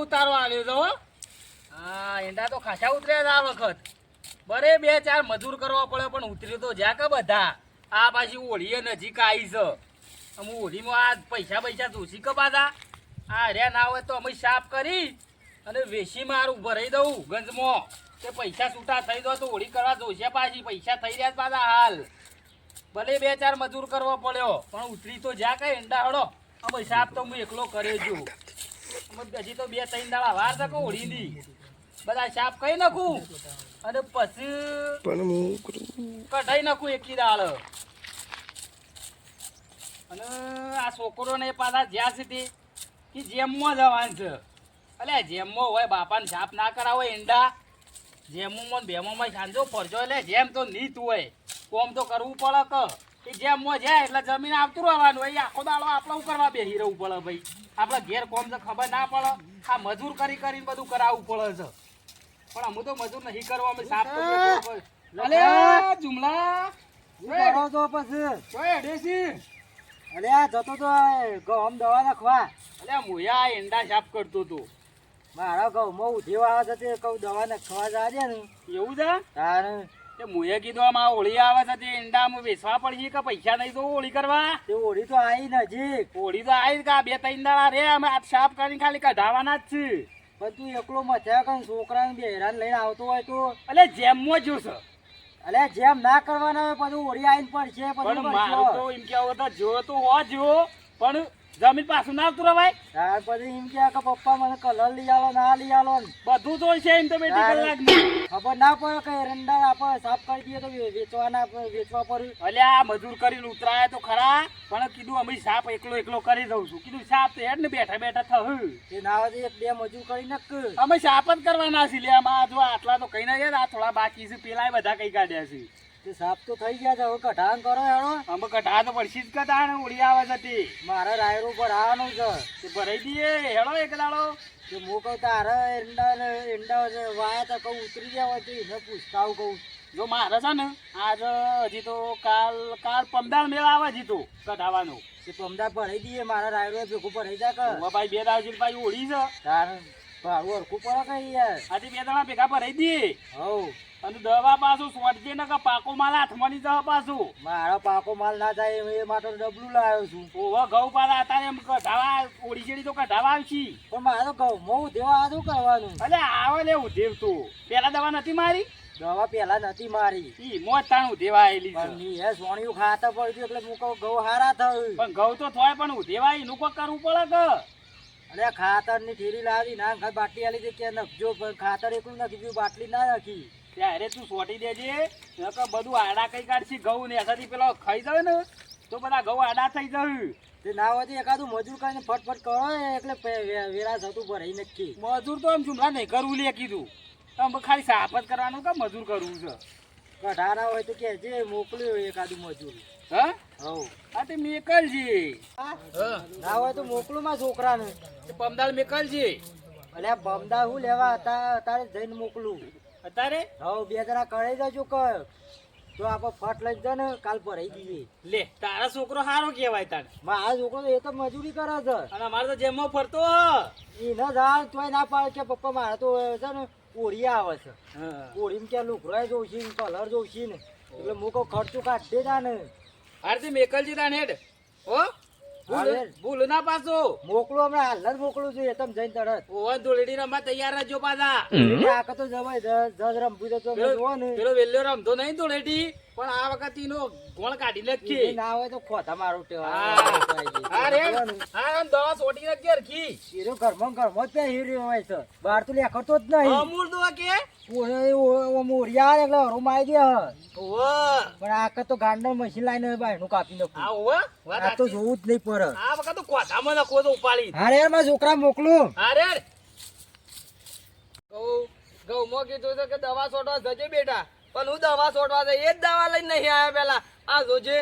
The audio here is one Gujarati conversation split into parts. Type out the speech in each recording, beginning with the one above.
ઉતારો આવ્યો તો હા ઈંડા તો ખાસા ઉતર્યા આ વખત બરે 2-4 મજૂર કરવા પડે પણ ઉતર્યો તો જ્યાં કે બધા આ પાછી ઓળીએ નજીક આવી છે અમે ઓળીમાં આ પૈસા જોશી કે પાછા આ રહ્યા ના હોય તો અમે સાફ કરી અને વેસી મારું ભરાઈ દઉં ગંજમાં તે પૈસા છૂટા થઈ દો તો ઓળી કરવા જોશે પાછી પૈસા થઈ રહ્યા પાછા હાલ ભલે 2-4 મજૂર કરવો પડ્યો પણ ઉતરી તો જ્યાં કઈ ઈંડા હડો અમે સાફ તો હું એકલો કર્યો છું હજી તો 2-3 દાડા વાર તક ઓળીની બધા સાફ કરી નાખું અને પછી કઢાઈ નાખું એકી દાળ અને આ છોકરો ને પાછા જ્યાં સુધી કે જેમમાં જવાનું છે એટલે જેમમાં હોય બાપાને સાફ ના કરાવો ઈંડા જેમમાં બેમમાં સાંજો ફરજો એટલે જેમ તો નીત હોય કોમ તો કરવું પડે કે જેમમાં જાય એટલે જમીન આવતું રહેવાનું હોય આખો દાડો આપણે કરવા બેસી રહેવું પડે ભાઈ આપણે ઘેર કોમ તો ખબર ના પડે આ મજૂર કરીને બધું કરાવવું પડે છે પણ અમુ તો મજૂર નહીં કરવા અમે સાફ તો અલે જુમલા કરો તો પછી ઓય ડેસી અલે આ જતો તો ગમ દવા નાખવા અલે મુયા ઈંડા સાફ કરતો તો મારા ઘઉંમાં ઉઠી આવે છે તે કહું દવા નાખવા જાજે ને એવું છે તારે તે મુએ કીધું આમાં હોળી આવે છે તે ઈંડા વેચવા પડશે કે પૈસા નહીં તો હોળી કરવા તે ઓળી તો આવી નજીક હોળી તો આવી કે 2-3 દાડા રે અમે આ સાફ કરીને ખાલી કઢાવાના જ છે પણ તું એકલો મથ્યા કઈ છોકરાને બેરાન લઈને આવતો હોય તો એટલે જેમમાં જોશે અલે જેમ ના કરવાના હોય બધું ઓળી આવીને પડશે પણ મારું તો એમ કેવું તો જો તો હો જો પણ જમીન પાછું ના આવતું રવાય ત્યાર પછી એમ કે પપ્પા મને કલર લઈ આલો ના લઈ આલો બધું તો છે એમ તો બેટી કલાક ખબર ના પડે કે એરંડા આપણે સાફ કરી દઈએ તો વેચવા પડે અલ્યા મજૂર કરીને ઉતરાયા તો ખરા પણ કીધું અમે સાપ એકલો કરી દઉં છું કીધું સાપ તો હેડ ને બેઠા થયું તે ના હોય તો 1-2 મજૂર કરી નાખ અમે સાપ જ કરવાના છે લે આમાં જો આટલા તો કઈ ના યાર આ થોડા બાકી છે પેલા બધા કઈ કાઢ્યા છે તે સાફ તો થઈ ગયા છે હવે કઢાણ કરો હેડો અમે કઢા તો પડશે જ કઢાણ ઉડી આવે છે તે મારા રાયરો પર આવવાનું છે તે ભરાઈ દઈએ હેડો એક દાડો કે હું કહું તારા એંડા વાયા તો કહું ઉતરી ગયા હોય તો એને પૂછતા આવું કહું જો મારે છે ને આજ હજી તો કાલ પમદાર મેળ આવે હજી તો કઢાવાનો તે પમદા ભરાઈ દઈએ મારા રાયરો ભેગું ભરાઈ જા કર ભાઈ 2 દાડા ભાઈ ઓળી છે તાર ભાડું હરખું પડે કઈ યાર આજે 2 દાડા ભેગા ભરાઈ દઈએ હવ અને દવા પાછું સોટજે ને કે પાકો માલ હાથમાં ની દવા પાછું મારો પાકો માલ ના થાય એ માટે ડબલું લાવ્યો છું ઓવા ઘઉં પાછા અત્યારે એમ કઢાવા ઓળી છેડી તો કઢાવા આવશી પણ મારો ઘઉં મો દેવા શું કરવાનું અલે આવે લે ઉધેવ તો પેલા દવા નથી મારી દવા પેલા નથી મારી ઈ મોત તાણ ઉધેવા આવેલી છે પણ હે સોણિયું ખાતા પડ્યું એટલે હું કહું ઘઉં હારા થયું પણ ઘઉં તો થોય પણ ઉધેવા એનું કોઈ કરવું પડે કે અરે ખાતર ની થેલી લાવી ના બાટલી આલી દે કે નખજો પણ ખાતર એકલું નાખી દીધું બાટલી ના નાખી ત્યારે તું સોટી દેજે નકર બધું આડા કઈ કાઢશી ઘઉં ને એસાથી પેલો ખાઈ જાય ને તો બધા ઘઉં આડા થઈ જાય તે ના હોય તો એકાદું મજૂર કરીને ફટફટ કરો એટલે વેરા થતું ભરાઈ નક્કી મજૂર તો એમ જુમલા નહીં કરવું લે કીધું તમે ખાલી સાફ જ કરવાનું કે મજૂર કરવું છે કઢારા હોય તો કે જે મોકલ્યું એકાદું મજૂર હા હવ આ તે મેકલજી ના હોય તો મોકલું માં છોકરાને પમદાલ મેકલજી અલ્યા બમદા હું લેવા હતા અત્યારે જઈને મોકલું અત્યારે હવ 2 જણા કરી દેજો કર તો આપણે ફટ લઈ જાય ને કાલ ભરાઈ દઈએ લે તારા છોકરો સારો કહેવાય તારે મારા છોકરો એ તો મજૂરી કરે છે અને અમારે તો જેમમાં ફરતો એને જાણ તોય ના પાડે કે પપ્પા મારે તો છે ને ઓળી આવે છે ઓળીમાં કે લુકરાય જોઉં છે કલર જોઉં છે ને એટલે હું કહું ખર્ચું કાઢી દે ને આરતી મેકલજી તાન હેડ હો ભૂલ ના પાછો મોકલું હમણાં હાલ જ મોકલું છું એ તમે જઈને તરત ઓવન ધોળેડી રમવા તૈયાર રહેજો પાછા આખો તો જવાય જજ રમવું તો જોવો ને પેલો વેલ્યો રમતો નહીં ધોળેડી પણ આ વખત એનો ગોળ કાઢી નાખીએ ના હોય તો ખોતા મારું દવા સોટી નાખી હરખી હીરો ઘરમાં જ હીરો હોય છે બહાર તો લેખતો જ નહીં અમૂલ દવા કે મોરિયા એટલે હરો મારી દે ઓવા પણ આખા તો ગાંડા મશીન લાઈને બાયનું કાપી નાખું આ ઓવા આ તો જોવું જ નહીં પડે આ વખત તો કોઠામાં નાખો તો ઉપાડી હા રે મારા છોકરા મોકલું અરે ગૌ મો કીધું છે કે દવા છોડવા જજે બેટા પણ હું દવા છોડવા જાય એ જ દવા લઈને નહીં આવ્યા પેલા આ જોજે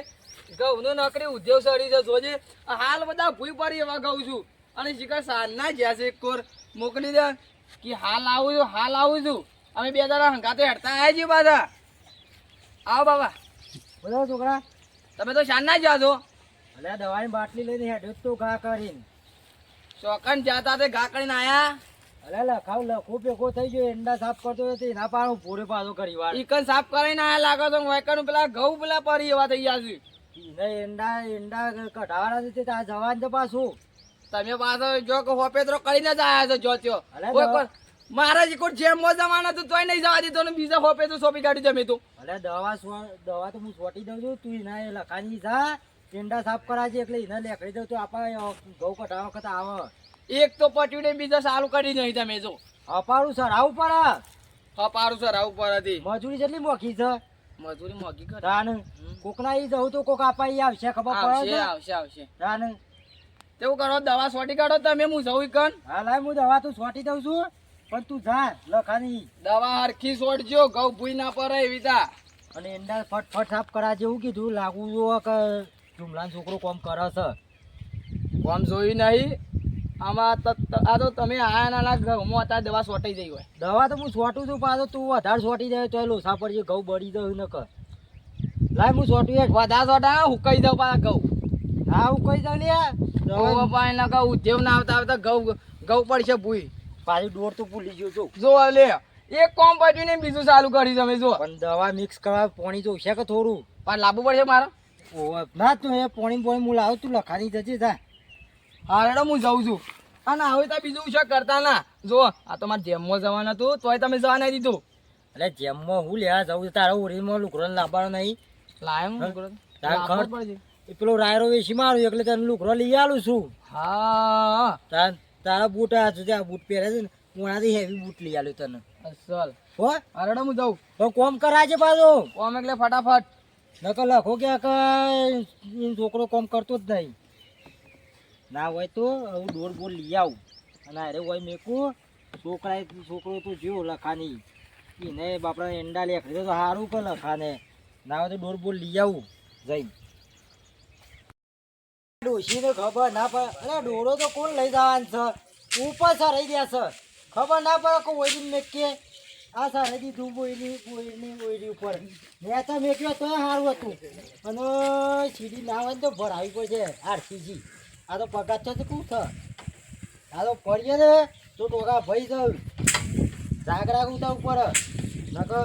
ઘઉં નો નકરી ઉદ્યોગ સડી છે જોજે હાલ બધા ભૂઈ પડી એવા ઘઉં છું અને શિખર સાંજના જ્યાં છે એક કોર મોકલી દે કે હાલ આવું છું અમે 2 દાડા હંગાતે હેડતા આવ્યા છીએ પાછા આવો બાબા બોલો છોકરા તમે તો સાંજના જ છો અલ્યા દવાની બાટલી લઈને હેડ્યો તો ઘા કરીને ચોકન જાતા તે ઘા કરીને આયા અરે લખાવ લખો ભેગો થઈ ગયો એંડા સાફ કરતો હતો એના પાડો પૂરે પાછો કરી વાર ઈકન સાફ કરીને આયા લાગો તો વાયકાનું પેલા ઘઉં પેલા પરી એવા થઈ ગયા છે. એને એંડા કઢાવાના છે ત્યાં જવાન છે પાછું. તમે પાછો જો કે હોપેત્રો કરીને જ આયા છો જોત્યો. અલા કોઈ દવા- પણ મારા જે કોઈ જેમ જમાના તો તોય નહીં જવા દીધો ને બીજા હોપેત્રો સોંપી કાઢી જમે તો. અરે દવા તો હું છોટી દઉં છું તું એના એ લખાની જા એંડા સાફ કરાવજે એટલે એને લેખડી દઉં તો આપણે ઘઉં કઢાવા વખત આવે. એક તો પટ્યું ને બીજા સારું કરી નહીં તમે જો. અપારું સર આવું પડે. હા પારું સર આવું પર હતી. મજૂરી જેટલી મોખી છે મજૂરી મોંઘી કરે. તાન કોકના ઈ જવું તો કોક આપાઈ આવશે ખબર પડે આવશે છે આવશે આવશે. તાન તેવું કરો દવા સોટી કાઢો તમે હું જવું ઈકન. હા લાય હું દવા તો છોટી દઉં છું પણ તું જા લખાની દવા હરખી સોટજો ઘઉં ભૂઈ ના પડે એવી તા. અને એંડા ફટફટ સાફ કરાજે એવું કીધું લાગુ જો કે જુમલાનો છોકરો કોમ કરે છે. કોમ જોયું નહીં આમાં આ તો તમે આયા નાના ઘઉંમાં હતા દવા સોટાઈ જઈ હોય. દવા તો હું છોટું છું પાછો તું વધારે છોટી જાય તો લોસા પડશે ઘઉં બળી જાય ન કર લાય હું છોટું એક વધારે સોટા હુકાઈ જાવ પાછા ઘઉં. હા હું કઈ જાઉં લે ઘઉં પાણી ના ઘઉં ઉદ્યોગ ના આવતા આવતા ઘઉં પડશે ભૂઈ. પાછી ડોર તો ભૂલી ગયો છું જો લે એક કોમ પડ્યું ને બીજું ચાલુ કરી તમે જો. પણ દવા મિક્સ કરવા પાણી જોઈશે કે થોડું પણ લાવવું પડશે મારે. ઓવે ના તું એ પાણી હું લાવું તું લખાની જજે જા. હા રેડો હું જઉં છું. અને હવે તો બીજું છે કરતા ના જો આ તો મારે જેમમાં જવાનું હતું તોય તમે જવા નહીં દીધું. એટલે જેમમાં હું લેવા જાઉં તારા ઓરીમાં લુકરો લાવવાનો નહીં લાય હું તાર લાવવું ખર્ચ પડશે. એ પેલો રાયરો વેચી મારું એટલે તને લુકરો લઈ આલું છું. હા તારા બૂટ આ સુધી આ બૂટ પહેરે છે ને ઉણાથી હેવી બૂટ લઈ આલ્યો તને અસલ. હો હા રેડો હું જઉં. તો કોમ કરાજે પાછો કોમ એટલે ફટાફટ. નકર લખો કે છોકરો કોમ કરતો જ નહીં ના હોય તો હું ડોર બોર લઈ આવું અને અરે હોય મેકું છોકરો તો જ્યો લખાની એને બાપડા એંડા લેખડી તો સારું કે લખાને ના હોય તો ડોર બોર લઈ આવું જઈ ડોશીને ખબર ના પડે અરે ડોરો તો કોણ લઈ જવાનું છે ઉપર સરાઈ ગયા છે ખબર ના પડે કે ઓઈડી મેકીએ આ સરાઈ દીધું ઓઈડી ઉપર નેતા મેક્યો તો સારું હતું અને સીડી ના હોય ને તો ભરાવી પડશે આરસીજી આ તો પગાર છે શું છે આ તો પડીએ ને તો ટોકા ભાઈ જાવ જાગરા ઉતા ઉપર નકર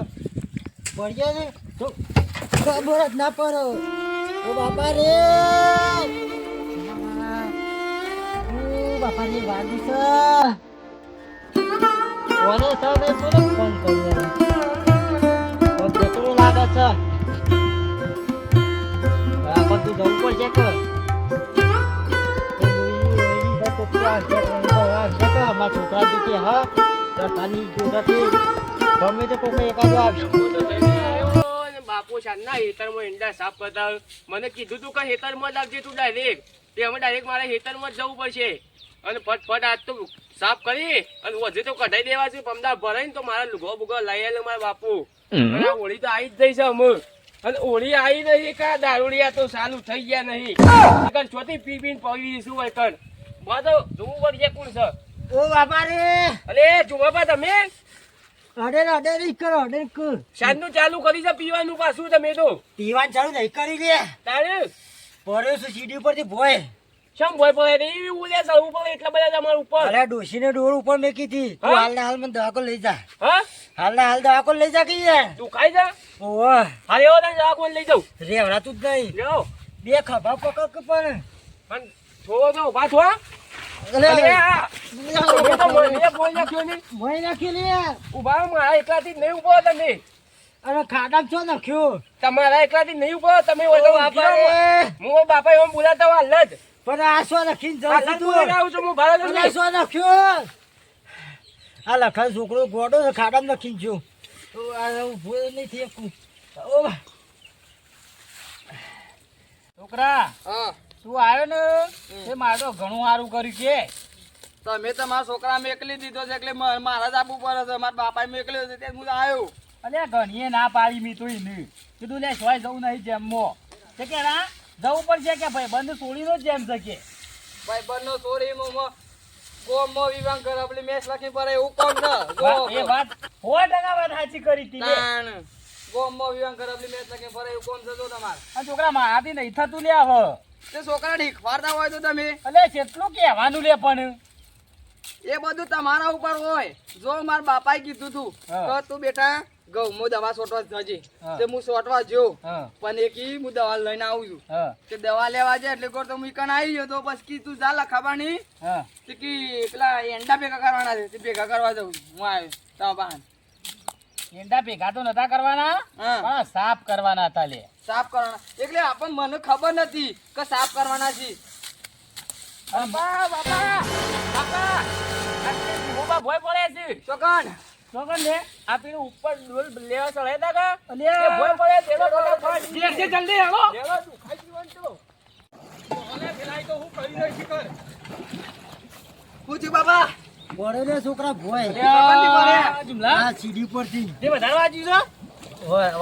પડીએ ને તો ખબર જ ના પડે ઓ બાપા રે બાપા ની વાગી છે કોને સામે કોને ફોન કર્યો ફોન કેટલો લાગે છે બરાબર તું જવું પડશે કે અમારા છોકરા દીધી હા તાની જોડાથી ગમે તે કોઈ એકાદો આવશે બાપુ શાનના હેતરમાં ઈંડા સાફ કરતા મને કીધું તું કે હેતરમાં જ આવજે તું ડાયરેક્ટ તે અમે ડાયરેક્ટ મારે હેતરમાં જ જવું પડશે અને ફટફટ આજ તો સાફ કરી અને વધે તો કઢાઈ દેવા છે પમદા ભરાઈને તો મારા લુગો બુગો લઈ આવેલો મારા બાપુ અને આ હોળી તો આવી જ જઈ છે અમે અને હોળી આવી નહીં કા દારૂડિયા તો ચાલુ થઈ ગયા નહીં ચોથી પી પીને પડી શું હોય કણ બા તો જોવું પડશે કોણ છે ઓ બાપા રે અરે જોવા બા તમે અડે કરો શાનનું ચાલુ કરી છે પીવાનું પાછું તમે તો પીવાન ચાલુ નહીં કરી લે તારે પડ્યો છું સીડી ઉપરથી ભોય શમ ભય પડે એવી ઉલ્યા ચડવું પડે એટલા બધા તમારા ઉપર અરે ડોશીને ડોર ઉપર મેકી હતી તું હા? હાલના હાલ મને દવાકો લઈ જા હા હાલના હાલ દવાકો લઈ જા કહીએ તું ખાઈ જા ઓહો હારે એવો તને જવા કોણ લઈ જાઉં રેવડાતું જ નહીં લ્યો બે ખભા પકડ કે પણ પણ થોડો તો ઉભા થવા અરે આ તમે તો મને બોલ નાખ્યો ને મોય નાખી લે ઉભા રહો, મારા એકલાથી જ નહીં ઉભો તમે અરે ખાડામાં છો નાખ્યો તમારા એકલાથી નહીં ઉભો તમે હોય તો બાપા રે. હું બાપા એમ બોલાતા હોય હાલ જ પણ આ શું નાખીને જાઉં હાલ છું જ તું બોલાઈને આવું છું હું ભારત અરે શું નાખ્યો આ લખાણ છોકરો ગોડો છે ખાડામાં નાખીને જો તો આ ઊભો નહીં થઈ શકું ઓ છોકરા હા તું આવ્યો ને એ મારે તો ઘણું સારું કર્યું કે તમે તમારા છોકરા મેકલી દીધો છે એટલે મારા જ આપવું પડે છે મારા બાપાએ મેકલ્યો છે તે હું આવ્યો. અલ્યા ઘણીએ ના પાડી મી તો એને કીધું લે સોય જવું નહીં જેમમાં તે કે ના જવું પડશે કે ભાઈ બંધ છોડીનો જ જેમ છે કે ભાઈ બંને સોરી ગોમમાં વિવાહ કરે પેલી મેચ લખી પડે એવું કોમ છે એ વાત 100% વાત સાચી કરી તી લે. ગોમમાં વિવાહ કરે પેલી મેચ લખી પડે એવું કોમ છે જો તમારે આ છોકરા મારાથી નહીં થતું લે હવે તે છોકરા ઠીક વારતા હોય તો તમે અલે કેટલું કહેવાનું લે પણ એ બધું તમારા ઉપર હોય. જો મારા બાપાએ કીધું તું હા. કે તું બેટા ઘઉંમાં દવા છોટવા જજે. હા. તે હું છોટવા જ્યો. હા પણ એ કી હું દવા લઈને આવું છું. હા તે દવા લેવા જાય એટલે કોર તો હું ઈકણ આવી ગયો તો પછી કી તું જા લખાબાની હા તે કી પેલા એંડા ભેગા કરવાના છે તે ભેગા કરવા જવું છું. હું આવ્યો તારા બહાન એંડા ભેગા તો નતા કરવાના હા. પણ સાફ કરવાના હતા લે સાફ કરવાના એટલે આપણને મને ખબર નથી કે સાફ કરવાના છે. બાપા બાપા બાપા આ મોબા ભોય પડે છે ચોકન છોકન લે આ પેલું ઉપર ડોલ લેવા ચડે તા કા એ ભોય પડે તેલો ફટાફટ જે છે જલ્દી હાલો લેવા તું ખાઈ જીવન તો ઓલે પેલાઈ તો હું કરી દઈ શિકર પૂછ્યું બાબા પડે રે છોકરા ભોય લ્યા જુમલા આ સીડી પરથી તે વધારે વાજી છે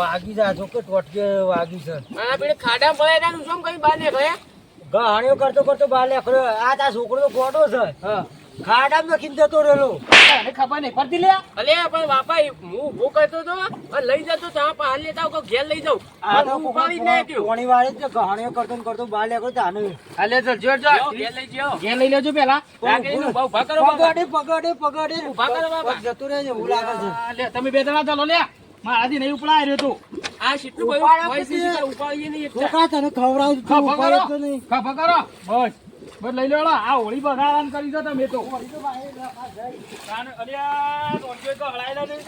વાગી જા છોકરો ટોટકે વાગી છે આ પેલે ખાડા પડે તા શું કઈ બાને ગયા ગહાણીઓ કરતો કરતો બાર લેખડો આ તા છોકરો તો ગોડો છે હા ખાડામાં નખીને જતો રહેલો તને ખબર નહીં પડતી લે અલે પણ બાપા હું ઊભો કરતો તો અને લઈ જતો ત્યાં પાર લેતા આવું કે ઘેર લઈ જાઉં આ તો હું ઉપાડી જ નહીં ગયો. પોણી વાળી જ ગહાણીઓ કરતો ને કરતો બાર લેખડો તાને હાલે ચલ જો જાઓ, ઘેર લઈ જાઓ. ઘેર લઈ લેજો પેલા રાખીને ઉભા ઉભા કરો બાપા. પગડે પગડે ઊભા કરો બાપા. પગ જતો રહે છે એવું લાગે છે આ લે તમે બે જણા ચાલો લે મારાથી નહીં ઉપડાય રહ્યો તું આ શીટલું બધું ઉપાડ હોય છે, આપી દે. શીટલા ઉપાડીએ નહીં એકલા. છોકરા તને ખવડાવું છું, ખભા ઉપાય કરો જ નહીં. ખભા કરો બસ બસ લઈ લેવડો આ હોળી બગાડવાનું કરી દો તમે તો તાને અલ્યા રોંજો તો હલાયેલો નહીં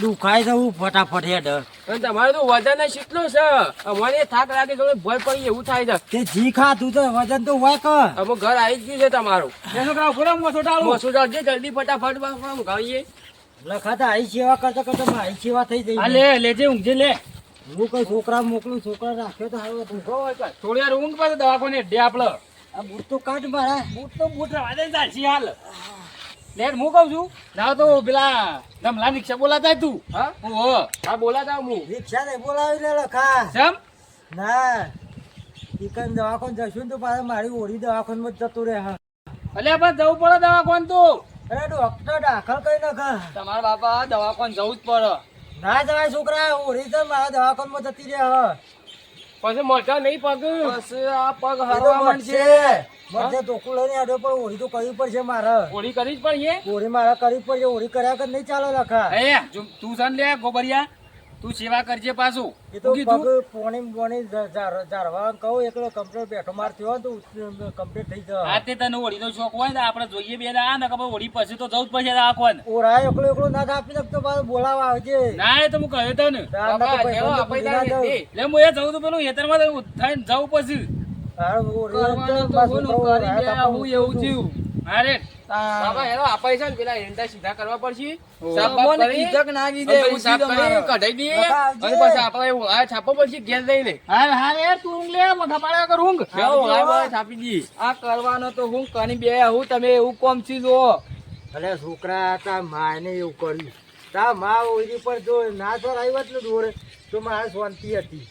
દુખાય છે હું ફટાફટ હેડ અને તમારે તો વજન જ શીટલું છે અમારે થાક લાગે થોડો ભય પડી એવું થાય છે તે જી ખાધું તો વજન તો હોય કે અમે ઘર આવી જ ગયું છે તમારું એનો કાવ પૂરા મોસો ટાળું મોસું ચાલજે જલ્દી ફટાફટ બાપા ગાઈએ લખાતા આઈ સેવા કરતા કરતા મારી સેવા થઈ જઈ આ લે લેજે ઊંઘજે લે હું કઈ છોકરા મોકલું છોકરા રાખ્યો તો હારું હતું. થોડી વાર ઊંઘ પાછો દવાખાને ડે આપડે આ બૂટ તો કાઢ મારા બૂટ તો બૂટ રવા દે ચાલશી હાલ લે હું કહું છું ના તો પેલા ગમલા રિક્ષા બોલાતા તું હા ઓહો હા બોલાતા હું રિક્ષા ને બોલાવી લે લખા જમ ના ચિકન દવાખાન જશું ને તો પાછા મારી ઓરી દવાખાનમાં જ જતું રહે હા અલ્યા બસ જવું પડે દવાખાન તું અરે ડોક્ટર દાખલ કરી નાખા તમારા બાપા દવાખાને જવું જ પડે. ના જવાય છોકરા ઓરી તો મારા દવાખાનમાં જતી રહે હા પછી મોટા નહીં પગ પછી આ પગ એ તો હરવા માંડશે. બધે ટોકું લઈને આડો પણ ઓરી તો કરવી પડશે મારે ઓળી કરી જ પડીએ ઓરી મારે કરવી પડશે ઓરી કર્યા કર નહીં ચાલે લખા એ જો તું સન લે ગોબરિયા તું સેવા કરજે પાછું એ તો શું કીધું? પગ પોણી જારવા કહું એકલો કમ્પ્લીટ બેઠો માર થયો તો કમ્પ્લીટ થઈ આ જાય તે તને ઓળીનો શોખ હોય ને આપણે જોઈએ બે દા ને ખબર ઓળી પછી તો જવું જ પડશે દવાખાન ઓરા એકલો એકલો ના આપી શકતો પાછો બોલાવા આવજે ના એ તો હું કહ્યું તને તાર ના તો બાબા, પૈસા લેવો, તો પૂરી ના આપણે દઉં. એટલે હું એ જવું તો પેલું હેતરમાં થઈને જવું પછી તારે ઓરી કરવાનું તો પાછું બોલો, કહું, કરી આ દે, તાપા હું એવું થયું. અરે બાબા હેલો આપણે છે ને પેલા એંડા સીધા કરવા પડશે ઓહ. સાફ બાફ મને કરી, કીધક નાખી અને દે, પછી સાફ ઉછી કરી, તમારે. કઢાઈ દઈએ બાપા, આવજે. અને પછી આપણે આ છાપો પડશે ઘેર લઈને હા હા એ તું ઊંઘ લે મગા પાડ્યા કર ઊંઘ બેહો, આ બાબા છાપી દઈએ આ કરવાનો તો હું કરી બે હું તમે એવું કોમ છી જો અલે છોકરા તા માને એવું કર્યું તા મા ઓરી પર જો ના સર આવ્યો ને દોરે તો મારે શાંતિ હતી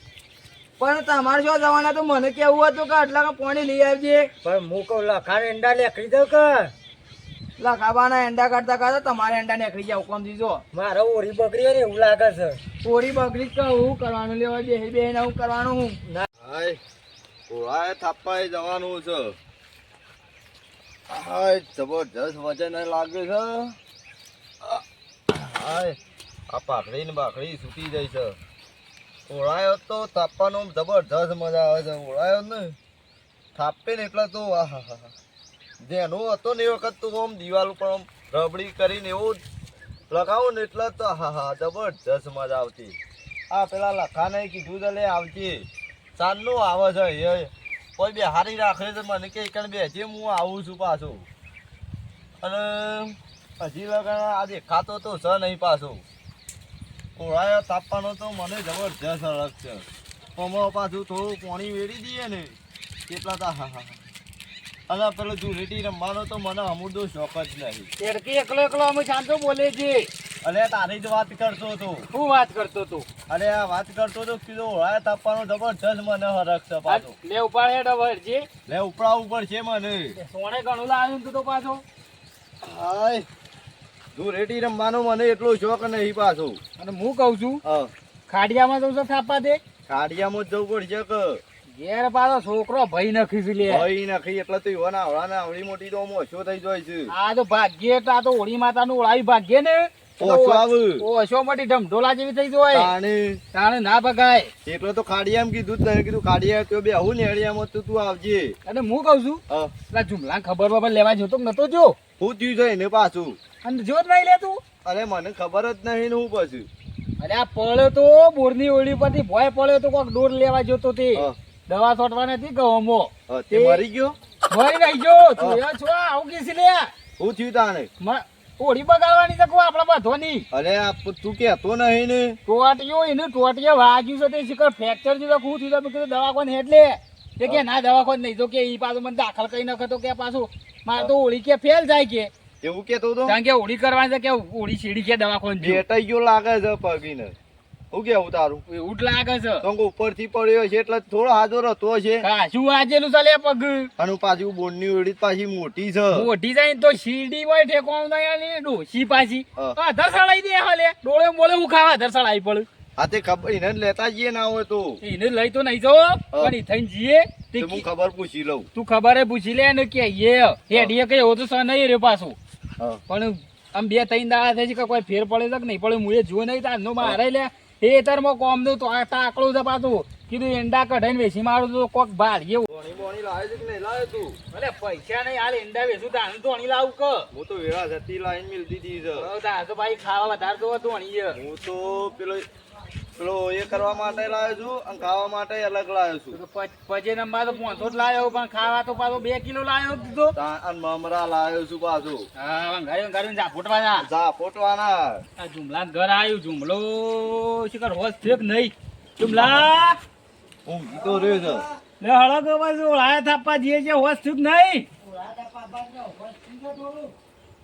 પણ તમારે શું જવાના તો મને કેવું હતું કે આટલા પાણી લઈ આવજે. પણ હું કહું લખાણ એંડા લેખડી દઉં કે લખાબાના એંડા કાઢતા કાઢતા તમારે એંડા નીકળી જાવ કોમ દીજો. મારે ઓરી બગડી હોય ને એવું લાગે છે થોડી બગડી જ કહું હું કરવાનું લેવા બે બે હું કરવાનું હું હાય ઘોડાએ થાપાએ જવાનું છે હાય જબરજસ્ત વજન લાગે છે હાય આ પાઘડી ને બાકડી છૂટી જાય છે ઘોડાયો તો થાપવાનો જબરજસ્ત મજા આવે છે ઘોડાયો ને થાપે ને એટલે તો આહા જેનો હતો ને એ વખત તો આમ દિવાલ ઉપર આમ રબડી કરીને એવું લગાવો ને એટલે તો હા જબરજસ્ત મજા આવતી આ પેલા લખાને કીધું તો લે આવતી સાંજનું આવે છે એ કોઈ બે હારી રાખે છે મને કે એકણ બે હજી હું આવું છું પાછું અને હજી લગન આ દેખાતો તો છે નહીં પાછો કોળાયો તાપવાનો તો મને જબરજસ્ત અલગ છે આમાં પાછું થોડું પાણી વેડી દઈએ ને કેટલા તા હા અને પેલો જુલેટી રમવાનો તો મને અમૂર્દો શોખ જ નહીં તેડકી એકલો એકલો અમે શાંતો બોલે છે અરે તારી જ વાત કરતો હતો હું વાત કરતો તું અરે આ વાત કરતો હતો કીધું હોળાએ તાપવાનો જબરજસ્ત મને હરખ છે પાછો લે ઉપાડે ડબર છે લે ઉપડા ઉપર છે મને સોને ઘણું લાવ્યું તું તો પાછો હાય ધૂળેટી રમવાનો મને એટલો શોખ નહીં પાછો અને હું કહું છું હા ખાડિયામાં જવું છે થાપા દે કાઢિયામાં જ જવું પડશે કે ઘેર પાછો છોકરો ભઈ નખી છે લે ભાઈ નખી એટલે તો ઈવન આવડા આવડી મોટી તો મોશો થઈ જાય છે આ તો ભાગ્ય આ તો હોળી માતાનું ઓળાવી ભાગ્ય ને ઓછો આવે ઓછો મોટી ઢમઢોલા જેવી થઈ જાય તાણે તાણે ના ભગાય. એટલે તો ખાડિયામ કીધું જ તને કીધું ખાડિયા તો બે હું નેડિયામાં તો તું આવજે અને હું કઉ છું હા પેલા જુમલા ખબર બબર લેવા જોતો કે નતો જો હું થયું છે એને પાછું અને જો જ નહીં લે તું. અરે મને ખબર જ નહીં ને હું પછી અરે આ પડ્યો તો બોરની ઓળી પરથી ભોય પડ્યો તો કોક ડોર લેવા જોતો તે હા. દવા છોટવા નથી ગવમો હા, તે મરી ગયો ભરી રહી જો તું એવા છો આવું કીધી લે હું થયું તાણે ઓળી બગાડવાની છે કોઈ આપણા બધોની. અરે આ તું કહેતો નહીં ને ટોટિયો એનું ટોટિયા વાગ્યું છે તે શિખર ફ્રેક્ચર જેવું શું થયું મેં કીધું દવાખાને એટલે તે કે ના દવાખાને નહીં તો કે ઈ પાછું મને દાખલ કરી નાખે તો કે પાછું મારે તો ઓળી કે ફેલ જાય કે એવું કેતો તો કારણ કે ઓળી કરવાની છે કે ઓળી સીડી કે દવાખાને જો બેટાઈ ગયો લાગે છે પગીને હું કેવું તારું એવું જ લાગે છે તો ઉપરથી પડ્યો છે એટલે થોડો હાજો રહેતો છે શું વાજેલું ચાલે પગ અને પાછું બોનની ઓળી પાછી મોટી છે મોટી જાય તો શીરડી હોય ઠેકોણ નહીં ડોસી પાછી હા. ધરસડાઈ દે હાલે ડોળે મોળે હું ખાવા ધરસડાઈ પડે આ તે ખબર એને લેતા જઈએ ના હોય તો એને લઈ તો નહીં જો પણ ઈ થઈને જીએ તે તો હું ખબર પૂછી લઉં તું ખબર હે પૂછી લે ને કે હેડીએ કઈ એવો તો સહ નહીં રે પાછું હા. પણ આમ બે ત્રણ દાડા થઈ છે કે કોઈ ફેર પડે છે કે નહીં પડે હું એ જો નહીં તાર નો મારે લે એ તરમાં કોમ નું તો આકડું છે પાછું કીધું એંડા કઢાઈને વેચી મારું તો કોક ભાડીએ બોણી બોણી લાવે છે કે નહીં લાવે તું અરે પૈસા નહીં હાલ એંડા વેચું તાર ધોણી લાવું કે હું તો વેળા જતી લાઈન મિલતી હતી છે તાર તો ભાઈ ખાવા વધારે તો ધોણી હું તો પેલો પેલો એ કરવા માટે લાવ્યો છું અને ખાવા માટે અલગ લાવ્યો છું પછી નંબર તો 500 જ લાવ્યો પણ ખાવા તો પાછો 2 કિલો લાવ્યો દીધો અને મમરા લાવ્યો છું પાછું હા વંગારી જા ફૂટવાના જા ફોટવાના આ જુમલા ઘર આવ્યું જુમલો શિખર હોશ થયો કે નહીં જુમલા ઊંઘી તો રહ્યો છે લે હળો કે બસ ઓળાયા થાપા જઈએ છે હોશ થયું કે નહીં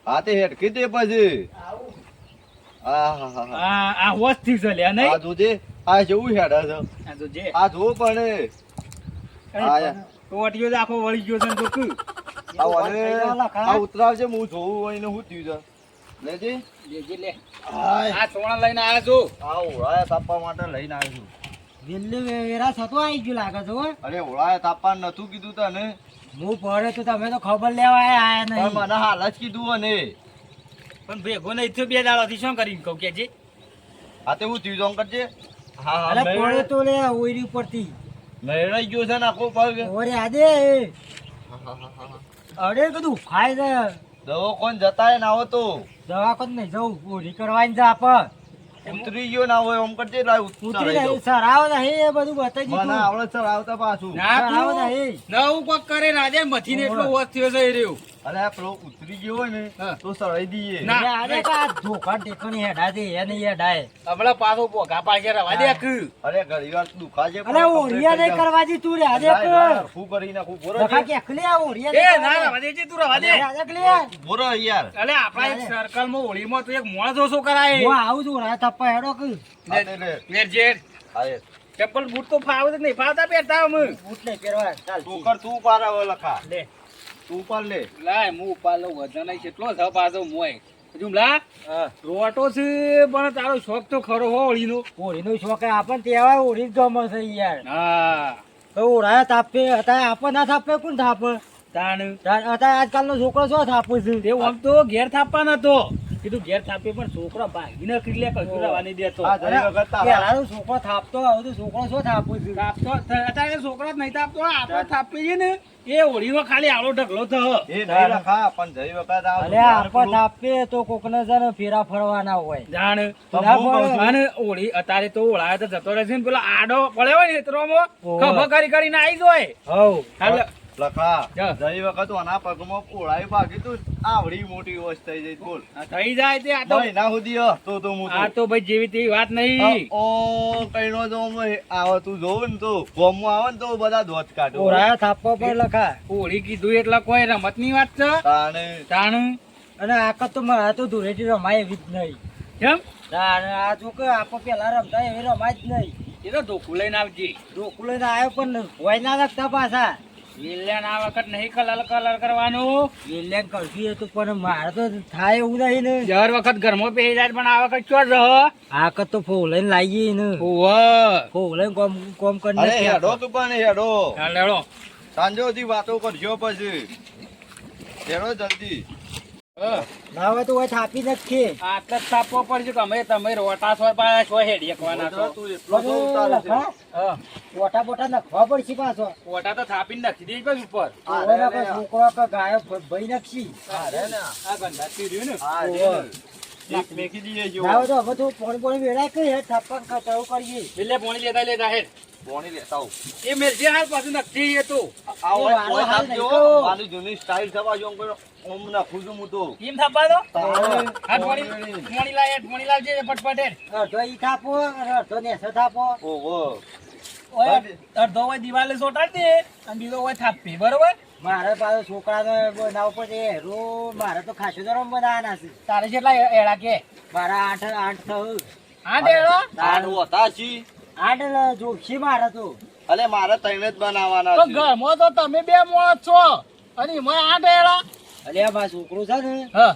હા તે હેડકી દે પછી આ હોશ થયું છે લે નહીં આ જોજે આ જેવું હેડા છે આ તો જે આ જો પણ ટોટિયો જ આખો વળી ગયો છે ને તો કુ આ ઉતરાવજે હું જોઉં હોય ને હું થયું છે લેજે લેજે લે હાય. આ સોણા લઈને આયા છો આ ઓળાયા તાપવા માટે લઈને આવ્યો છું દિલ્હી વેરા થતો આવી ગયું લાગે છે હો. અરે ઓળાયા તાપવા નતું કીધું તને હું પડે તો તમે તો ખબર લેવા આયા પણ નહીં. મને હાલ જ કીધું અને પણ ભેગો નહીં થયો 2 દાડાથી શું કરીને કહું કે જે આ તે હું થયું જોન કરજે હા અરે હા પડે તો લે ઓયરી ઉપરથી મેળાઈ ગયો છે ને આખો પગ ઓરે આજે અરે કીધું ખાઈ દે દવો કોણ જતા ના આવો તો દવાખાને નહીં જવું ઓરી કરવાની છે આપણ ઉતરી ગયો ના હોય ઓમ કરજે લાય ઉતરી નહીં સરાવ નહીં એ બધું બતાવી મને દીધું આવડે સર આવતા પાછું ના સરાવ તું નહીં નવું કોક કરે રાધે મથીને એટલો હોશ થયો છે એ રહ્યો અરે આ પેલો ઉતરી ગયો હોય ને હા. તો સરાઈ દઈએ ના. અરે આજે કા ધોકા ટેકણી હેડા દે એને હેડાય હમણાં પાછો પોઘા પાડશે રવા દે કે અરે ઘણી વાર દુખા છે અરે ઓરિયા નહીં કરવા દી તું રે આજે શું કરી નાખું બોરો લખા કે અકલી આ ઓરિયા એ નહીં ના કરવા રવા દે છે તું રવા દે દે. આજે અકલી આ. બોરો યાર અલે આપણા એક સર્કલમાં હોળીમાં તો એક મોણસ ઓછો કરાય હું આવું છું રા થપ્પા હેડો કે આ તે લે. મેરજેટ આયે. ચપ્પલ બૂટ તો ફાવે કે નહીં ફાવતા પહેરતા અમે બૂટ નહીં પહેરવા ચાલ તું કર તું પાર આવે લખા લે તું પાર લે લાય હું ઉપાડલો વજન કેટલો છે પાછો મોય જુમલા રોટો છે પણ તારો શોખ તો ખરો હો હોળીનો ઓરીનો શોખ હે, આપણને તહેવાર ઓરી જ ગમે છે યાર હા તો ઓરાયા થાપે અત્યારે આપણ ના થાપે કોણ થાપે તાણ અત્યારે આજકાલનો છોકરો શું થાપે છે તે આમ તો ઘેર થાપવા નતો કીધું ઘેર થાપે પણ છોકરો ભાગીને કરી લે કશું રવાની દેતો આ જઈ વગર તારા પહેલાનો છોકરો થાપતો હવે તો છોકરો શું થાપે છે થાપતો અત્યારે છોકરો જ નહીં થાપતો આપણે થાપીએ છીએ ને એ હોળીનો ખાલી આડો ઢગલો થ એ નહીં લખા પણ જઈ વખત આ અલે આપણ થાપે તો કોકને છે ને ફેરા ફરવાના હોય જાણ તો ના હું કહું છું. અને હોળી અત્યારે તો હોળાય તો જતો રહેશે ને પેલો આડો પડ્યો હોય ને એતરોમાં ઓવે. ખભા કરી કરીને આવી જાય હવ હાલ લખા જા. જઈ વખત આના પગમાં પોળાઈ ભાગી તું આવડી મોટી વસ્તુ થઈ જઈ બોલ આ થઈ જાય તે આ તો મહિના સુધી તો હું આ તો ભાઈ જેવી તેવી વાત નહીં ઓ કઈનો તો આવે તું જોવ ને તો ગોમમાં આવે ને તો બધા ધોત કાઢો ઓરાયા થાપવા પર લખા હોળી કીધું એટલે કોઈ રમત ની વાત છે તાણે તાણ અને આકત તો મારે તો ધૂળેટી રમાય એવી જ નહીં કેમ તારે આ છોકરો આપણે પેલા રમતા એવી રમાય જ નહીં એ તો ધોકું લઈને આવજે ઢોકળો ને આવ્યો પણ હોય ના લગતા પાછા વિલ્યન આ વખત નહીં કલર કરવાનું. વિલ્યન કરશું હતું પણ મારે તો થાય એવું નહીં ને. દર વખત ઘરમાં પહેરી જાય પણ આ વખત ક્યાં રહ? આ કત તો ફોલાઈને લાવીએ ને. ઓવ. ફોલાઈને કોમ કરીને અરે હેડો તું પણ હેડો ચાલ લેડો. સાંજે સુધી વાતો કરજો પછી હેડો જલ્દી ના હોય તો હોય થાપી નથી. આટલે જ થાપવો પડશે કે અમે તમે રોટા છો પાછા છો હેડી એકવાના છો. તું એટલો તો ઉતારે છે હા. પોટા પોટા નખવા પડશે પાછો. ઓટા તો થાપીને નાખી દે કોઈ ઉપર. ઓલા કોઈ છોકરો કે ગાયો ભાઈ નાખશી. અરે ના આ ગંધા પીર્યું ને. આ રે એક મેકી દીએ જો ના હોય તો હવે તો પોણી વેળા કઈ હે થાપા ખચાવ કરીએ. એટલે પોણી લેતા હેડ. પોણી લેતા આવ એ મેલજી હાલ પાછું નક્કી એ તો. આવો વાળો કોઈ હાલ નાખજો નહીં તો. મારી જૂની સ્ટાઇલ થવા જો ઓમ નાખું છું હું તો કેમ થાપા તો? તારે. આ પોણી લાવજે ફટફટ હેડ. અડધો ઈ થાપો અને અડધો નેસો થાપો. ઓહો ઓય અડધો હોય દિવાલે ચોટાડી દે અને બીજો હોય થાપી બરોબર. મારે પાછો છોકરાનો બનાવ પડે હેરો. મારે તો ખાસો દરમ બનાવવાના છે. તારે કેટલા એડા કે? મારા આઠ થયું. હા ડેડો. તારું હતા છી 8 જોશી મારે તો. અલે મારે તઈને જ બનાવવાના તો છે ઘરમાં તો તમે બે મોણસ છો અને એમાં 8 એડા. અરે આ મારા છોકરો છે ને હા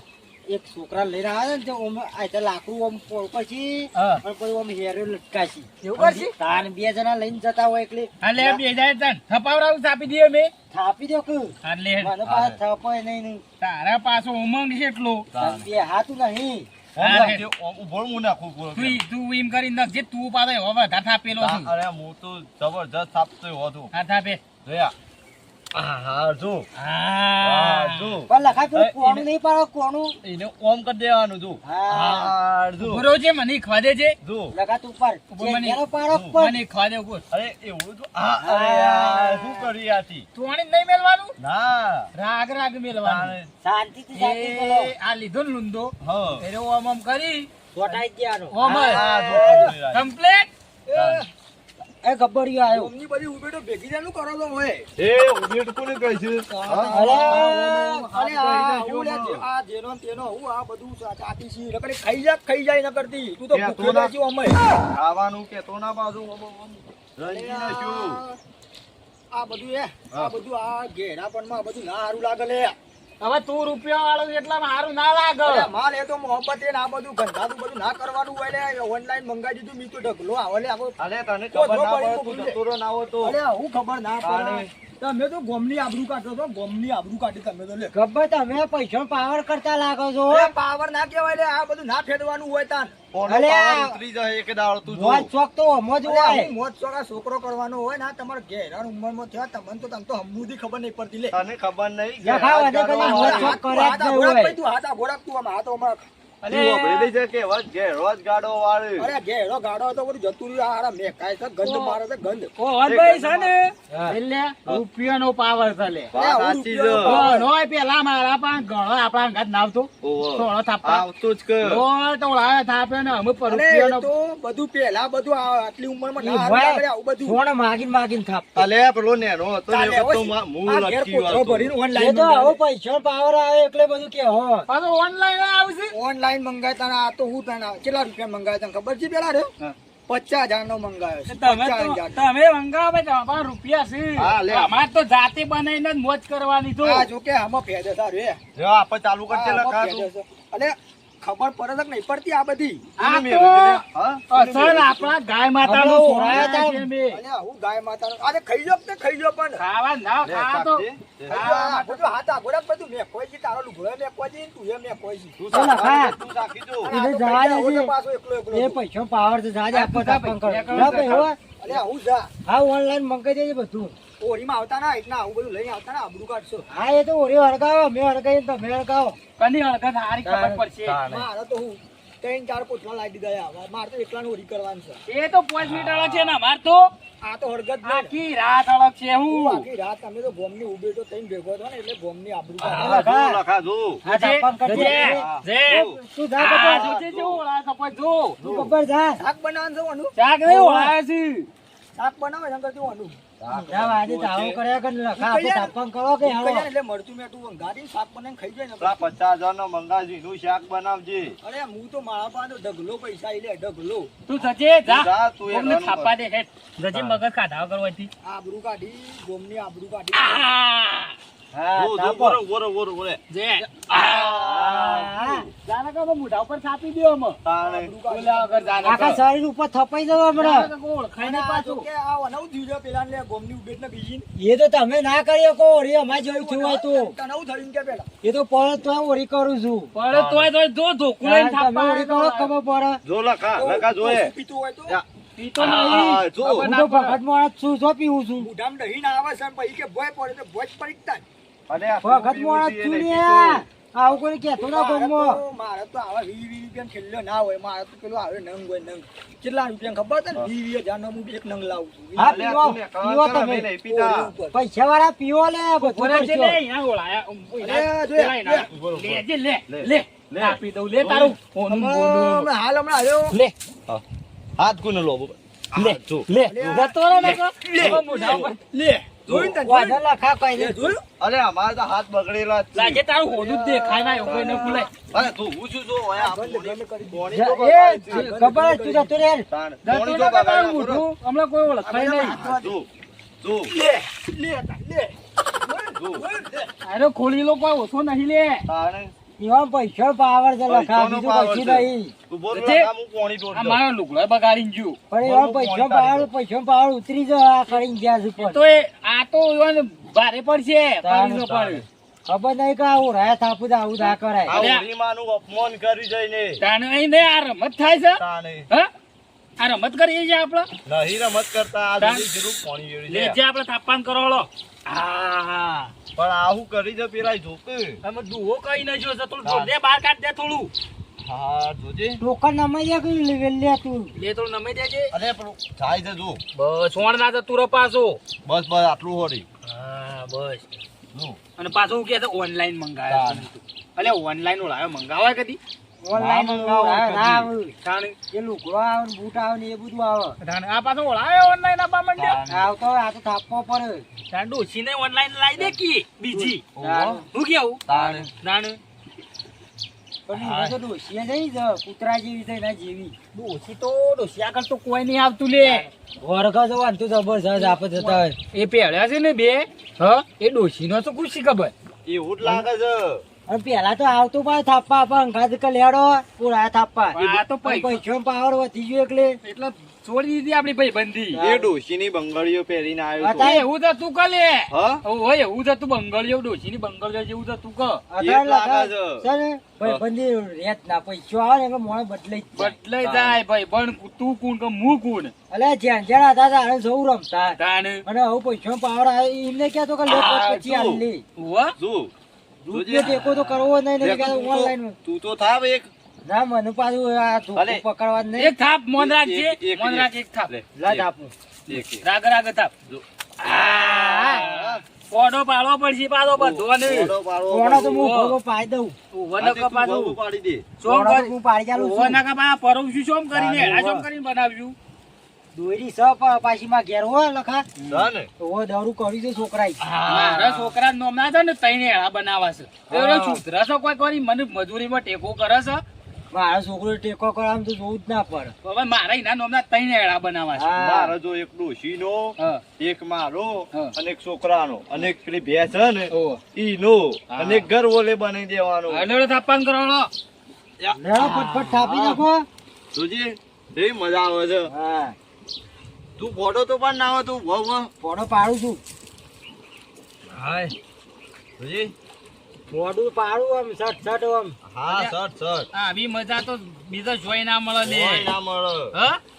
એક છોકરા લઈને આવે ને તો આ તો લાકડું આમ પછી હા. અને પછી આમ હેરો લટકાશી. એવું કરશી? તાન 2 જણા લઈને જતા હોય એટલે હાલે બે જાય તન થપાવરાવું થાપી દઈએ મે. થાપી દો કે હાલે હેડ. મને પાછા થાપાય નહીં. તારા પાછો ઉમંગ છે એટલો. બે હાથું નહીં. હા, હેડ. ઉભો હું નાખું પૂરો તું એમ કરી નાખજે તું પાછો એવો વધારે થાપેલો છું. અરે હું તો જબરજસ્ત આપતો હતો હા થાપે. જોયા હા જો હા જો પણ લખા પેલું કોણું નહીં પાડો કોણું. એને ઓમ કરી દેવાનું જો હા જો ઉભરો છે મને ખવા દેજે. જો લગા તું પર ઉપર મને- ચેકેરો પાડો પર. મને ખવા દે ઉપર. અરે એવું તો અરે યાર શું કરી આથી તોણી નહીં મેલવાનું. ના રાગ મેલવાનું. શાંતિથી શાંતિ બોલો. એ આ લીધો ને લુંદો હા એટલે ઓમ ઓમ કરી ચોટાઈ જ દેવાનો. ઓમ હા, જો, જો. કમ્પ્લેટ. એ ગબ્બરિયો આવ્યો. ની બધી ઉભેટો ભેગી જાનું કરો તો હોય. એ ઉભેટ કોને કહે છે અરે અરે આ હું લે છે, આ જેનો ને તેનો હું આ બધું ચાટી છી રકડે ખાઈ જાય ન કરતી. તું તો કે ભૂખ્યો તું ના- બેસી અમે. ખાવાનું કે તો ના બાજુ રંગીને શું આ બધું આ બધું આ ઘેરાપણમાં આ બધું ના સારું લાગે લે. હવે તું રૂપિયા વાળો એટલા સારું ના લાગે. અરે માલ એ તો મોહબ્બત એ ને આ બધું ગંધાતું બધું ના કરવાનું હોય લે. ઓનલાઈન મંગાવી દીધું મી તો ઢગલો આવે લે. અરે તને ખબર ના પડે તું જતો રહો ના હોય તો અરે હું ખબર ના પડે. તાણે. તમે તો ગોમની આબરૂ કાઢો તો ગોમની આબરૂ કાઢી તમે તો લે. ગબ્બર તમે પૈસા પાવર કરતા લાગો છો. અરે પાવર ના કહેવાય લે. આ બધું ના ફેરવાનું હોય તાન. કોનો અલે આ- પાવર ઉતરી જાય એક દાડો તું જો મોજ શોખ તો અમો જ અરે હોય. હું મોજ શોખ આ છોકરો કરવાનો હોય ને આ તમારા ઘેરાની ઉંમરમાં થયા તમને તો તમ તો હમુદી ખબર નહીં પડતી લે. તને ખબર નહીં જખા વધે કદી મોજ શોખ કર્યા જ નહીં હોય. તું હાથ ગોળક તું આમ હાથ આમાં. તું વગડી દઈ છે કે વચ ઘેરો જ ગાડો વાળી અરે ઘેરો ગાડો તો બધું જતું રહ્યું. આ હારા મેકાય છે ગંધ મારે છે ગંધ. ભાઈ છે ને એટલે રૂપિયાનો પાવર છે લે. વાત સાચી છે. ઘણોય પેલા મારા પણ ઘણો આપણા અંગાત નાવતો ઓહો. થોડો થાપા આવતું જ કર રોજ તો ઓળાવે થાપે ને અમે પર અરે રૂપિયાનો એ તો બધું પેલા બધું આટલી ઉંમરમાં ના ઈ હારું ભાઈ લાગે આવું બધું. સોણ માગીને થાપતા. અલે પેલો નેનો હતો ને ચાલે, એ વખત તો ઓય, હું આ ઘેર લટકી કોથળો વાળતો. ભરીને એ online તો આવો મંગાવે. પૈસા પાવર આવે એટલે બધું કે હો. પાછો ઓનલાઈન આવશે. ઓનલાઈન મંગાવતા ને આ તો હું તને કેટલા રૂપિયા મંગાવ્યા તને ખબર છે પેલા રે? 50,000 નો મંગાવ્યો છે. તમે 50,000. તમે મંગાવો ભાઈ તમારા રૂપિયા છે હા, લે. અમારે તો જાતે બનાવીને જ મોજ કરવાની તો આ જો કે આમાં ફેદે સારું હે. જો આપણે ચાલુ કરજે આમાં લખા ફેદે તું. છે. અને ખબર પડે છે કે નહીં પડતી આ બધી. આ મેં તો હા? અસલ આપણા ગાય માતાનો આપણે સોનાયા ઓળાયા છે અમે. અને હું ગાય માતાનો અરે ખાઈ લો ને ખાઈ લો પણ ખાવા ના લે, ખાવા તો કાપજે. આ બધું હાથ આગોડા બધું મેકોય છે. તારો લુગડો મેકોય છે, તું એ મેકોય છે. તું ચાલો, સાંભળ, હા. તું રાખી જો. અને આ એને તો જવા ખાઈ દેજે. જાઓ તો પાછો એકલો એકલો એ તું. પૈસા પાવર તો જાજે આપો થાપણ કરો. પૈસા ના ભાઈ હો. અરે હું જા હા ઓનલાઈન મંગાઈ દેજે બધું. ઓરીમાં આવતા ના એટલા આવું બધું લઈને આવતા ના આબરૂ કાઢશો. હા એ તો ઓરી હળગાવો મેં હળગાવી તમે હળગાવો. કની હળકત હારી ખબર પડશે તાણે. મારે તો હું 3-4 કોથળા લાવી દીધા યાર. મારે તો એકલાનું ઓરી કરવાનું છે. એ તો 5 મિનિટ અલગ છે ને અમાર તો આ તો હળગત નહીં ને. આખી રાત અલગ છે હું હું આખી રાત તમે તો ગોમની ઉભે તો તઈને ભેગો થયો ને એટલે ગોમની આબરૂ હા, કાઢો. જો લખા જો. હા થાપણ કરજે. જે તું જા આ ગબ્બર. જોજે જો ઓળા કપાય જો તું ગબ્બર જા. શાક બનાવવાનું છે ઓનું? શાક નહીં ઓળાય છે શાક બનાવે ને કરતી વાંધું ના વાજે તાળો કર્યા કે લખા આપણે તાપણ કરો કે હાલો એટલે મરચું મેટું ગાડી શાક બનાવીને ખાઈ જાય ને પેલા 50,000 નો મંગાજી નું શાક બનાવજે. અરે હું તો મારા પાસે ઢગલો પૈસા લે ઢગલો તું સચે જા જા તું એ કોમને રન થાપા દે હેઠ જજી મગજ કાઢા કરવાથી આબરૂ કાઢી ગોમની આબરૂ કાઢી હા જો તાપો બોરે જે હા જાના કા મોઢા ઉપર છાપી દો અમે તાણે બોલ્યા વગર જાના આખા શરીર ઉપર થપાઈ જવા હમણાં ખાઈને પાછું કે આ વનવ જીવજો પેલા ને ગોમની ઉભેટ ને બીજી એ તો તમે ના કરી શકો ઓરી અમારે જોયું થયું હોય તો તનવ થયું કે પેલા એ તો પડે તો ઓરી કરું છું પડે તોય જો ધોકું લઈને તમે થાપા ઓરી કરો ખબર પડે જો લખા જોઈએ. પીતું હોય તો યા. પીતો હા, નહીં જો. ખબર હું ના તો પડે. ભગત માણસ છું શું પીવું છું બુઢામ દહીં ના આવે છે પછી કે ભોય પડે તો ભોય જ પડીકતા જ. અને આ ભગત માણસ છું ને આવું કોઈ કહેતો ના ગમો મારે તો આવા 20 રૂપિયા છેલ્લે ના હોય મારે તો પેલું આવે નંગ હોય નંગ કેટલા રૂપિયા ખબર છે ને 20,000 નો હું એક નંગ લાવું છું હા અલ્યા, પીવો તું ને પીવો કવર તમે નહીં પીતા. પૈસા વાળા પીવો લે બધું બોલે છે કરશો. લે અહીંયા ઓળાયા અરે, લેજે લે આપી દઉં લે તારું ફોન હમણાં હાલ હમણાં આવ્યો લે હાથ કોને લો બાબા? લે જો લે જતો રહે ને કો મોઢા ઉપર લે જોયું ને તને? વાંધો લખા કઈ દે જોયું અરે અમારે તો હાથ બગડેલા જ છે. લાગે તારું હોદું જ દેખાય ના એવું કઈ ન ખુલાય અરે તું હું છું જો ઓય આ પોણી- પોણી તો એ બગાડે છે. ખબર જ તું જતો રે તાણ. જતો પોણી ના તો બગાડે તારું ખરો. મોઢું હમણાં કોઈ ઓળખાય નહીં જો જો જો અરે ખોલી લો કોઈ ઓછો નહીં લે તાણે એવા પૈસા પાવર છે લખા પૈસાનો બીજું power કશું છે. નહીં તું બોલ છે? લખા, હું પોણી ઢોળ આ દઉં. મારો લુગડો બગાડીને ગયું પણ એવા બોલ, પૈસા બોલ, પાવર ઉતરી જાય આ કરીને ગયા ઉપર તો એ આ તો એવાને ભારે પડશે પાડી નો પડે ખબર નહીં કે આવું રહ્યા થાપુ તો આવું ના કરાય આ હોળીમાંનું અપમાન કરી જઈને તાણે અહીં ને આ રમત થાય છે તાણે હા આ રમત કરીએ છીએ આપણે નહીં રમત કરતા આ તાણ. સુધી જરૂર પોણી જેવી લે છે. જે આપણે તાપમાન કરો હળો હા પણ આવું કરી દે પેલા જોકે અમે દુહો કઈ નહીં જોશે થોડું જોર દે બહાર કાઢ દે થોડું હા જોજે ટોકન નમાઈ દે કે લે તું લે થોડું નમે દેજે અરે પેલું થાય છે જો બસ સોણ ના જતું રહો પાછો બસ બસ આટલું હોરી હા બસ જો અને પાછું હું કે ઓનલાઈન મંગાવ્યો તાણ. અલે ઓનલાઈન ઓળાયો મંગાવાય કદી ઓનલાઈન મંગાવો ના કદી. આવે તાણે એ લુગડો આવે ને બૂટ આવે ને એ બધું આવે તાણે આ પાછો ઓળાયો ઓનલાઈન આપવા માંડ્યો આવતો આ તો થાપવો પડે તાણ ડોશીને ઓનલાઈન લાવી દે કી બીજી ઓહો. હું કેવું તાણે. તાણે પણ એ તો ડોશીએ જઈ જ કૂતરા જેવી થઈ ના જેવી ડોશી તો ડોશી આગળ તો કોઈ નહીં આવતું લે વર્ગ જવાનું તો જબરજસ્ત આપે જતા હોય એ પહેર્યા છે ને બે હ એ ડોશી નો શું ખુશી ખબર એવું જ લાગે છે અને પેલા તો આવતું પાછું થાપવા આપા અંગાત કે લેડો પૂરા થાપવા આ તો પૈસા પૈસો પાવર વધી ગયો એટલે એટલે છોડી દીધી આપડી ભાઈ બંધી એ ડોશીની બંગડીઓ પહેરીને આવ્યો હતા. તો એવું તો તું કે લે હા હોય એવું તો તું બંગળીઓ ડોશી ની બંગળીઓ જેવું તો તું કે અત્યારે લાગે લગા છે. છે ને ભાઈબંધી રેત ના પૈસો આવે ને એટલે મોણ બદલાઈ જ જાય. બદલાઈ જાય ભાઈ બન તું કોણ કે હું કોણ અલે જ્યાં જ્યાં હતા તારે જવું રમતા તાણે અને હવે પૈસો પાવર આવે એમને કહેતો કે લે આ પછી શું? આલી ઉવ્વ. જો રૂપિયો ટેકો તો કરવો નહીં ને કે ઓનલાઈન તું તો થાવ એક ના મને પાછું આ ધોકો અલે. પકડવા જ નહીં એક થાપ મોન રાખજે એક- મોન રાખ એક થાપ લે, લાજ એક. આપું એક રાગ રાગ થાપ જો. આ કોડો પાડવો પડશે પાડો બધો ને ઓડો પાડવો કોણો તો હું ઓહો. ભોગો પાઈ દઉં ઉવ્વ હા, ન તે તું કપાતું ભોગું પાડી દે સોમ કોણો તો કરી હું પાડી ચાલું ઉવ્વ છું ના કપા પરવશું સોમ કરીને હા, હેડા સોમ ઉવ્વ. કરીને બનાવ્યું દોરી સ પાછી માં ઘેર હોય લખા જાને તો ઓ દારૂ કર્યું છે છોકરાએ મારા છોકરા નોમ ના છે ને તઈને હેડા બનાવા છે એનો હા. છૂતરા છો કોઈ કરી મને મજૂરીમાં ટેકો કરે છે મારા છોકરો ટેકો કરવામાં તો જોવું જ ના પડે હવે મારા એના નોમ ના તઈને હેડા બનાવા છે હા. મારો જો એક ડોશીનો હા. એક મારો હા. અને એક છોકરાનો અને એક પેલી ભેંસ છે ને ઓહો. ઈનો હા. અને એક ઘર ઓલે બનાવી દેવાનો હલોડો થાપાન કરો હળો. લેડો ફટફટ થાપી નાખો જોજે એવી મજા આવે છે હા તું ફોટો તો પણ ના આવે તું વાહ વાહ ફોટો પાડું છું હાય જોજે મોઢું પાડું આમ સટ સટ આમ હા સર સર આવી મજા તો બીજા જોઈ ના મળે લે ના મળે હા